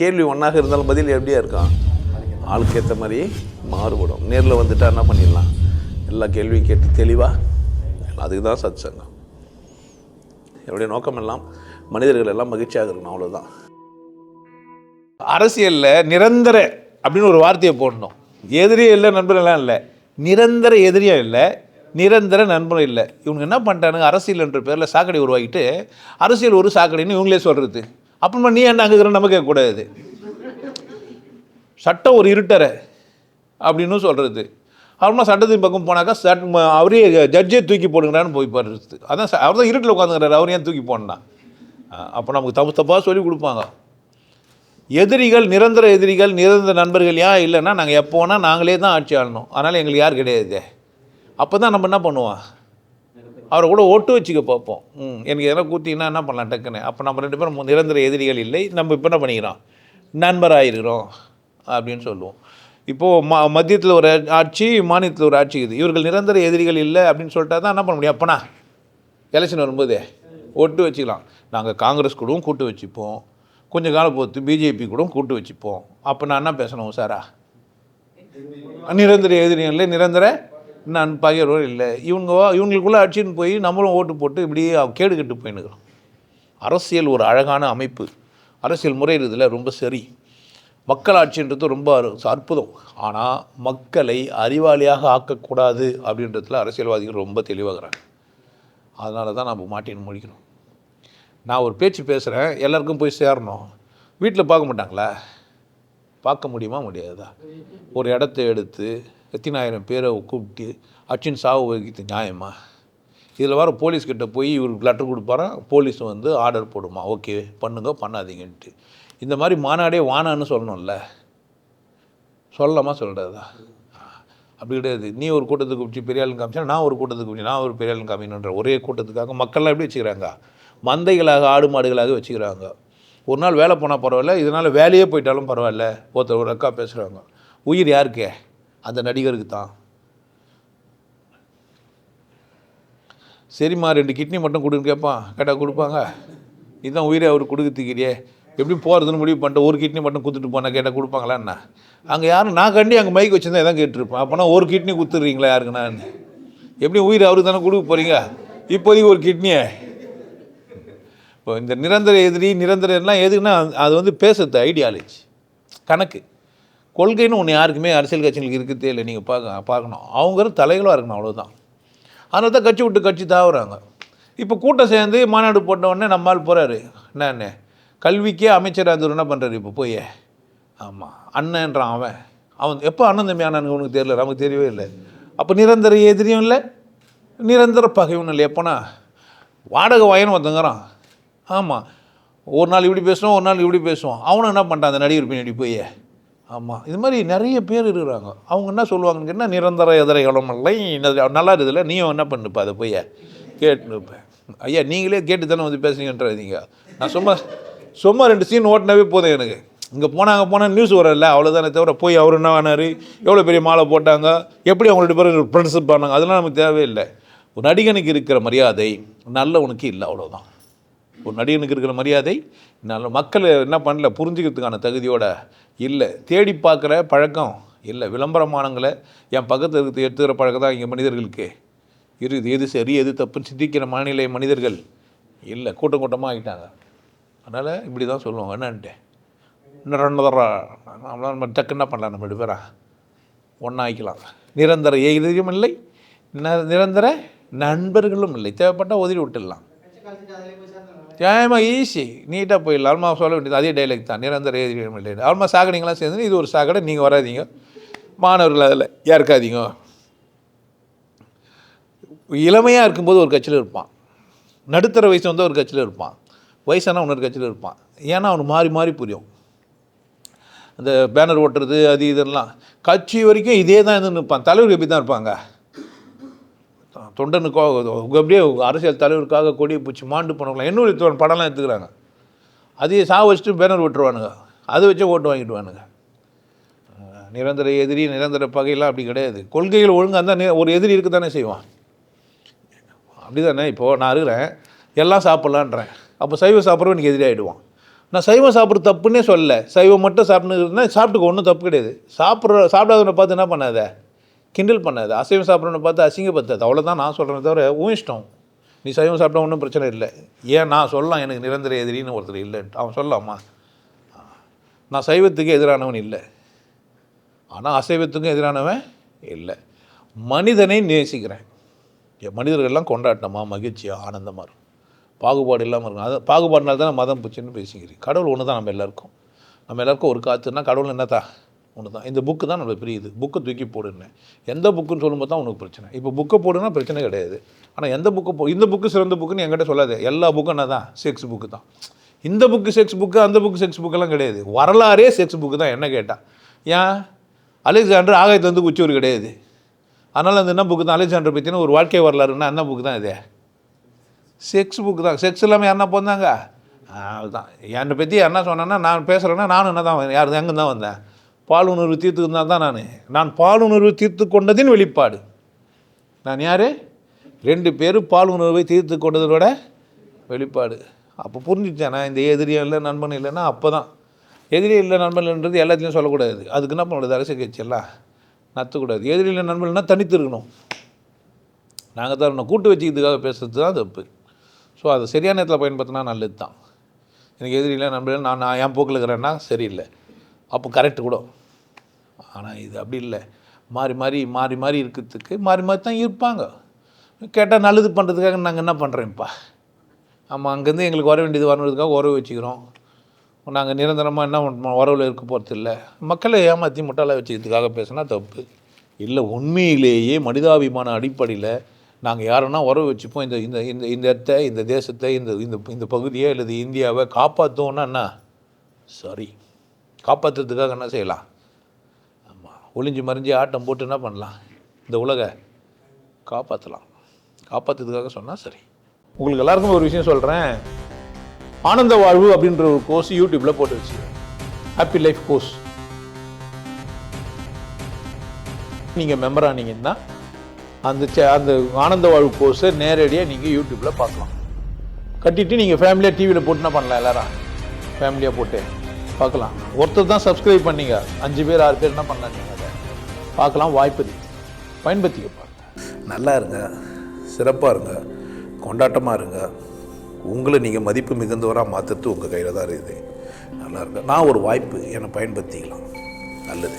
கேள்வி ஒன்றாக இருந்தாலும் பதில் எப்படியா இருக்கான், ஆளுக்கு ஏற்ற மாதிரி மாறுபடும். நேரில் வந்துட்டால் என்ன பண்ணிடலாம், எல்லா கேள்வியும் கேட்டு தெளிவாக. அதுக்கு தான் சத் சங்கம். என்னுடைய நோக்கம் எல்லாம் மனிதர்கள் எல்லாம் மகிழ்ச்சியாக இருக்கணும், அவ்வளோதான். அரசியலில் நிரந்தர அப்படின்னு ஒரு வார்த்தையை போடணும். எதிரியும் இல்லை, நண்பர்களெலாம் இல்லை. நிரந்தர எதிரியும் இல்லை, நிரந்தர நண்பரும் இல்லை. இவங்க என்ன பண்ணிட்டானுங்க, அரசியல் என்ற பேரில் சாக்கடை உருவாக்கிட்டு அரசியல் ஒரு சாக்கடைன்னு இவங்களே சொல்கிறது. அப்புறமா நீ என்ன அங்கே நம்ம கேட்கக்கூடாது. சட்டம் ஒரு இருட்டரை அப்படின்னு சொல்கிறது. அப்புறமா சட்டத்தின் பக்கம் போனாக்கா அவரே ஜட்ஜே தூக்கி போடுங்கிறான்னு போய் பாடுறது. அதான் அவர் தான் இருட்டில் உட்காந்துங்கிறாரு, அவர் ஏன் தூக்கி போடனா? அப்போ நமக்கு தப்பாக சொல்லி கொடுப்பாங்க. எதிரிகள், நிரந்தர எதிரிகள், நிரந்தர நண்பர்கள் ஏன் இல்லைன்னா, நாங்கள் எப்போ வேணால் நாங்களே தான் ஆட்சி ஆளணும், அதனால் எங்களுக்கு யார் கிடையாது. அப்போ தான் நம்ம என்ன பண்ணுவோம், அவரை கூட ஒட்டு வச்சுக்க பார்ப்போம். எனக்கு எதனா கூட்டிங்கன்னா என்ன பண்ணலாம் டக்குன்னு. அப்போ நம்ம 2 பேரும் நிரந்தர எதிரிகள் இல்லை, நம்ம இப்போ என்ன பண்ணிக்கிறோம், நண்பராகிருக்கிறோம் அப்படின்னு சொல்லுவோம். இப்போது மத்தியத்தில் ஒரு ஆட்சி, மாநிலத்தில் ஒரு ஆட்சி இருக்குது. இவர்கள் நிரந்தர எதிரிகள் இல்லை அப்படின்னு சொல்லிட்டா தான் என்ன பண்ண முடியும். அப்போனா எலெக்ஷன் வரும்போது ஒட்டு வச்சுக்கலாம். நாங்கள் காங்கிரஸ் கூடவும் கூட்டு வச்சுப்போம், கொஞ்சம் காலம் பொறுத்து பிஜேபி கூட கூட்டு வச்சுப்போம். அப்போ நான் என்ன பேசணும் சாரா, நிரந்தர எதிரிகள் இல்லை, நிரந்தர நான் பகையரும் இல்லை. இவங்களுக்குள்ளே ஆட்சின்னு போய் நம்மளும் ஓட்டு போட்டு இப்படியே கேடு கட்டு போயின்னுக்கிறோம். அரசியல் ஒரு அழகான அமைப்பு, அரசியல் முறை இதில் ரொம்ப சரி. மக்களாட்சின்றது ரொம்ப அற்புதம். ஆனால் மக்களை அறிவாளியாக ஆக்கக்கூடாது அப்படின்றதுல அரசியல்வாதிகள் ரொம்ப தெளிவாகிறாங்க. அதனால தான் நம்ம மாட்டின்னு முடிக்கணும். நான் ஒரு பேச்சு பேசுகிறேன், எல்லாருக்கும் போய் சேரணும். வீட்டில் பார்க்க மாட்டாங்களா? பார்க்க முடியுமா, முடியாதா? ஒரு இடத்த எடுத்து எத்தனாயிரம் பேரை கூப்பிட்டு அச்சின் சாவு வகித்து நியாயமா? இதில் வர போலீஸ்கிட்ட போய் இவருக்கு லெட்டர் கொடுப்பாரான், போலீஸ் வந்து ஆர்டர் போடுமா, ஓகே பண்ணுங்க பண்ணாதீங்கன்ட்டு. இந்த மாதிரி மாநாடே வானான்னு சொல்லணும்ல, சொல்லலாமா சொல்கிறதா? அப்படி கிடையாது. நீ ஒரு கூட்டத்துக்கு கூப்பிட்டு பெரிய ஆளுங்க காமிச்சா, நான் ஒரு கூட்டத்துக்கு கூப்பிட்டு நான் ஒரு பெரிய ஆளுங்க காமிக்கணுன்ற ஒரே கூட்டத்துக்காக மக்கள்லாம் எப்படி வச்சுக்கிறாங்க, மந்தைகளாக ஆடு மாடுகளாக வச்சுக்கிறாங்க. ஒரு நாள் வேலை போனால் பரவாயில்ல, இதனால் வேலையே போயிட்டாலும் பரவாயில்ல. ஒருத்தர் ஒரு அக்கா பேசுகிறாங்க, உயிர் யாருக்கே, அந்த நடிகருக்கு தான். சரிம்மா 2 கிட்னி மட்டும் கொடுன்னு கேட்பான், கேட்டால் கொடுப்பாங்க? இதுதான் உயிரை அவர் கொடுக்குறதுக்கிறியே, எப்படி போகிறதுன்னு முடிவு பண்ணிட்டு ஒரு கிட்னி மட்டும் கொடுத்துட்டு போனால் கேட்டால் கொடுப்பாங்களா என்ன? அங்கே யாரும் நான் கண்டி அங்கே மைக் வச்சுருந்தா எதாவது கேட்டுருப்பேன். அப்போனா ஒரு கிட்னி கொடுத்துட்றீங்களா யாருக்குண்ணா? எப்படி உயிர் அவருக்கு தானே கொடுக்க போகிறீங்க? இப்போதைக்கு ஒரு கிட்னியை. இப்போ இந்த நிரந்தர எதிரி நிரந்தரம்லாம் எதுக்குன்னா, அது வந்து பேசுறது ஐடியாலஜி, கணக்கு, கொள்கைன்னு ஒன்று யாருக்குமே அரசியல் கட்சிகளுக்கு இருக்கிறதே இல்லை. நீங்கள் பார்க்கணும், அவங்க தலைகளாக இருக்கணும், அவ்வளோதான். அதனால தான் கட்சி விட்டு கட்சி தாவுறாங்க. இப்போ கூட்டம் சேர்ந்து மாநாடு போட்ட உடனே நம்மால் போகிறாரு, என்னன்னு கல்விக்கே அமைச்சராக இருந்தவர் என்ன பண்ணுறாரு இப்போ போய், ஆமாம் அண்ணன்றான். அவன் எப்போ அண்ணன் தம்பி அண்ணனுக்கு உனக்கு தெரியல, நமக்கு தெரியவே இல்லை. அப்போ நிரந்தர எதிரியும் இல்லை, நிரந்தர பகையும் இல்லை. எப்போனா வாடகை வாயின்னு ஒருத்தங்கிறான், ஆமாம் ஒரு நாள் இப்படி பேசுவோம், ஒரு நாள் இப்படி பேசுவோம். அவனும் என்ன பண்ணிட்டான் அந்த நடிகர் பின்னாடி போய், ஆமாம் இது மாதிரி நிறைய பேர் இருக்கிறாங்க. அவங்க என்ன சொல்லுவாங்கன்னு கேட்டால், நிரந்தர எதிரிகளும் இல்லை, நல்லா இருக்குதுல்ல, நீயும் என்ன பண்ணுப்பா அதை போய் கேட்டுருப்பேன். ஐயா நீங்களே கேட்டு தானே வந்து பேசுறீங்கன்றீங்க. நான் சும்மா 2 சீன் ஓட்டினாவே போதும் எனக்கு. இங்கே போனால் நியூஸ் வரல, அவ்வளோதானே தவிர போய் அவர் என்ன ஆனார், எவ்வளோ பெரிய மாலை போட்டாங்க, எப்படி அவங்கள்ட்ட பேர் ஃப்ரெண்ட்ஷிப் பண்ணாங்க, அதெல்லாம் நமக்கு தேவையில்லை. ஒரு நடிகனுக்கு இருக்கிற மரியாதை நல்லவனுக்கு இல்லை, அவ்வளோதான். ஒரு நடிகனுக்கு இருக்கிற மரியாதை நல்ல மக்கள் என்ன பண்ணல, புரிஞ்சுக்கிறதுக்கான தகுதியோடு இல்லை. தேடி பார்க்குற பழக்கம் இல்லை. விளம்பரமானங்களை என் பக்கத்தில் எடுத்துக்கிற பழக்கம் தான் இங்கே மனிதர்களுக்கு இருக்குது. எது சரி எது தப்புன்னு சிந்திக்கிற மனநிலை மனிதர்கள் இல்லை, கூட்டம் கூட்டமாக ஆகிட்டாங்க. அதனால் இப்படி தான் சொல்லுவாங்க. என்னன்ட்டு இன்னும் 2 நம்ம டக்கு என்ன பண்ணலாம், நம்ம 2 பேரா ஒன்றா ஆகிக்கலாம். நிரந்தர எதிரியும் இல்லை, நிரந்தர நண்பர்களும் இல்லை. தேவைப்பட்டால் உதவி விட்டுடலாம், நியாயமாக ஈஸி நீட்டாக போயிடலாம். ஆல்மா சொல்ல வேண்டியது அதே டைலாக் தான், நிரந்தர எதிரியும் இல்லை. ஆல்மா சாக்கடைங்களாம் சேர்ந்து இது ஒரு சாக்கடை, நீங்கள் வராதிங்க, மாணவர்கள் அதில் ஏற்காதீங்க. இளமையாக இருக்கும்போது ஒரு கட்சியில் இருப்பான், நடுத்தர வயசு வந்து ஒரு கட்சியில் இருப்பான், வயசானா இன்னொரு கட்சியில் இருப்பான். ஏன்னா அவனுக்கு மாறி மாறி புரியும். அந்த பேனர் ஓட்டுறது அது இதெல்லாம் கட்சி வரைக்கும் இதே தான் இருந்து இருப்பான். தலைவர் எப்படி தான் இருப்பாங்க, தொண்டனுக்காக அப்படியே அரசியல் தலைவருக்காக கொடியை பூச்சி மாண்டு போனவங்களாம் இன்னொரு படம்லாம் எடுத்துக்கிறாங்க. அதையே வச்சுட்டு பேனர் விட்டுருவானுங்க, அதை வச்சு ஓட்டு வாங்கிடுவானுங்க. நிரந்தர எதிரி நிரந்தர பகையெல்லாம் அப்படி கிடையாது. கொள்கைகள் ஒழுங்காக இருந்தால் ஒரு எதிரி இருக்க தானே செய்வான். அப்படி தானே. இப்போது நான் இருக்கிறேன், எல்லாம் சாப்பிட்லான்றேன், அப்போ சைவம் சாப்பிட்றவன் எனக்கு எதிரி ஆகிடுவான். நான் சைவம் சாப்பிட்றது தப்புன்னே சொல்லலை. சைவம் மட்டும் சாப்பிட்ணுன்னா சாப்பிட்டுக்க, ஒன்றும் தப்பு கிடையாது. சாப்பிடாதவனை பார்த்து என்ன பண்ணாத, கிண்டல் பண்ணாது. அசைவம் சாப்பிட்றவனை பார்த்து அசிங்கப்படுத்தாது. அவ்வளோதான் நான் சொல்கிறேன் தவிர உன் இஷ்டம். நீ சைவம் சாப்பிட்டா ஒன்றும் பிரச்சனை இல்லை. ஏன் நான் சொல்லலாம் எனக்கு நிரந்தர எதிரின்னு ஒருத்தர் இல்லைன்ட்டு அவன் சொல்லலாமா? நான் சைவத்துக்கு எதிரானவன் இல்லை, ஆனால் அசைவத்துக்கும் எதிரானவன் இல்லை. மனிதனை நேசிக்கிறேன். மனிதர்கள்லாம் கொண்டாட்டமாக மகிழ்ச்சியாக ஆனந்தமாக இருக்கும், பாகுபாடு இல்லாமல் இருக்கும். அது பாகுபாடுனால தான் மதம் பிடிச்சின்னு பேசிக்கிறேன். கடவுள் ஒன்று தான் நம்ம எல்லாருக்கும் ஒரு காற்றுன்னா கடவுள் என்னத்தா ஒன்று தான். இந்த புக்கு தான் நம்மளுக்கு பிரியுது. புக்கை தூக்கி போடுன்னு எந்த புக்குன்னு சொல்லும்போது தான் உனக்கு பிரச்சனை. இப்போ புக்கை போடுன்னா பிரச்சனை கிடையாது. ஆனால் எந்த புக்கு இந்த புக்கு சிறந்த புக்குன்னு என்கிட்ட சொல்லாது. எல்லா புக்கும் என்ன தான் செக்ஸ் புக்கு தான். இந்த புக்கு செக்ஸ் புக்கு, அந்த புக்கு செக்ஸ் புக்கெல்லாம் கிடையாது. வரலாறே செக்ஸ் புக்கு தான் என்ன கேட்டால். ஏன் அலெக்சாண்டர் ஆகாயத்துலேருந்து குச்சூர் கிடையாது. அதனால் அந்த என்ன புக்கு தான் அலெக்சாண்டர் பற்றின ஒரு வாழ்க்கை வரலாறுன்னா அந்த புக்கு தான் இது செக்ஸ் புக்கு தான். செக்ஸ் இல்லாமல் யாருன்னா போந்தாங்க அதுதான். என்னை பற்றி என்ன சொன்னேன்னா நான் பேசுகிறேன்னா நானும் என்ன தான் யார் எங்கே தான் வந்தேன், பாலுணர்வு தீர்த்துக்கு தான் நான் பாலுணர்வு தீர்த்து கொண்டதின் வெளிப்பாடு. நான் யார்? 2 பேரும் பாலுணர்வை தீர்த்து கொண்டதோட வெளிப்பாடு. அப்போ புரிஞ்சிச்சேன். இந்த எதிரியும் இல்லை நண்பன் இல்லைன்னா அப்போ தான். எதிரி இல்லை நண்பன் இல்லைன்றது எல்லாத்துலேயும் சொல்லக்கூடாது. அதுக்கு என்ன பண்ணுறது, அரசியல் கட்சியெல்லாம் நற்றக்கூடாது. எதிரி இல்லை நண்பன்னா தனித்து இருக்கணும். நாங்கள் தான் கூட்டு வச்சுக்கிறதுக்காக பேசுகிறது தான் தப்பு. ஸோ அதை சரியான நேரத்தில் பயன்படுத்தினா நல்லது தான். எனக்கு எதிரி இல்லை நண்பன் நான் என் போக்கில் இருக்கிறேன்னா சரியில்லை, அப்போ கரெக்டு கூட. ஆனால் இது அப்படி இல்லை. மாறி மாறி இருக்கிறதுக்கு மாறி தான் இருப்பாங்க. கேட்டால் நல்லது பண்ணுறதுக்காக நாங்கள் என்ன பண்ணுறோம்ப்பா. ஆமாம், அங்கேருந்து எங்களுக்கு வர வேண்டியது வரணுறதுக்காக உறவு வச்சுக்கிறோம். நாங்கள் நிரந்தரமாக என்ன பண்ணுறோம், உறவில் இருக்க போகிறது இல்லை. மக்களை ஏமாற்றி முட்டாளாக வச்சுக்கிறதுக்காக பேசினா தப்பு இல்லை. உண்மையிலேயே மனிதாபிமான அடிப்படையில் நாங்கள் யாருன்னா உறவு வச்சுப்போம். இந்த இந்த இந்த இந்த இடத்த, இந்த தேசத்தை, இந்த இந்த இந்த பகுதியை அல்லது இந்தியாவை காப்பாற்றுவோன்னா என்ன சரி, காப்பாற்றுறதுக்காக என்ன செய்யலாம்? ஆமாம், ஒளிஞ்சு மறைஞ்சி ஆட்டம் போட்டு என்ன பண்ணலாம், இந்த உலகை காப்பாற்றலாம். காப்பாற்றுறதுக்காக சொன்னால் சரி. உங்களுக்கு எல்லாருக்கும் ஒரு விஷயம் சொல்கிறேன். ஆனந்த வாழ்வு அப்படின்ற ஒரு கோர்ஸ் யூடியூப்பில் போட்டு வச்சு, ஹாப்பி லைஃப் கோர்ஸ். நீங்கள் மெம்பர் ஆனீங்கன்னா அந்த ஆனந்த வாழ்வு கோர்ஸை நேரடியாக நீங்கள் யூடியூப்பில் பார்க்கலாம். கட்டிட்டு நீங்கள் ஃபேமிலியாக டிவியில் போட்டுனா பண்ணலாம். எல்லாரும் ஃபேமிலியாக போட்டு பார்க்கலாம். ஒருத்தர் தான் சப்ஸ்கிரைப் பண்ணிங்க, 5 பேர் 6 பேர் என்ன பண்ணலாம், நீங்கள் அதை பார்க்கலாம். வாய்ப்பு பயன்படுத்திக்க பாருங்க. நல்லா இருங்க, சிறப்பாக இருங்க, கொண்டாட்டமாக இருங்க. உங்களை நீங்கள் மதிப்பு மிகுந்தவராக மாற்றுறது உங்கள் கையில் தான் இருக்குது. நல்லா இருங்க. நான் ஒரு வாய்ப்பு என்னை பயன்படுத்திக்கலாம். நல்லது.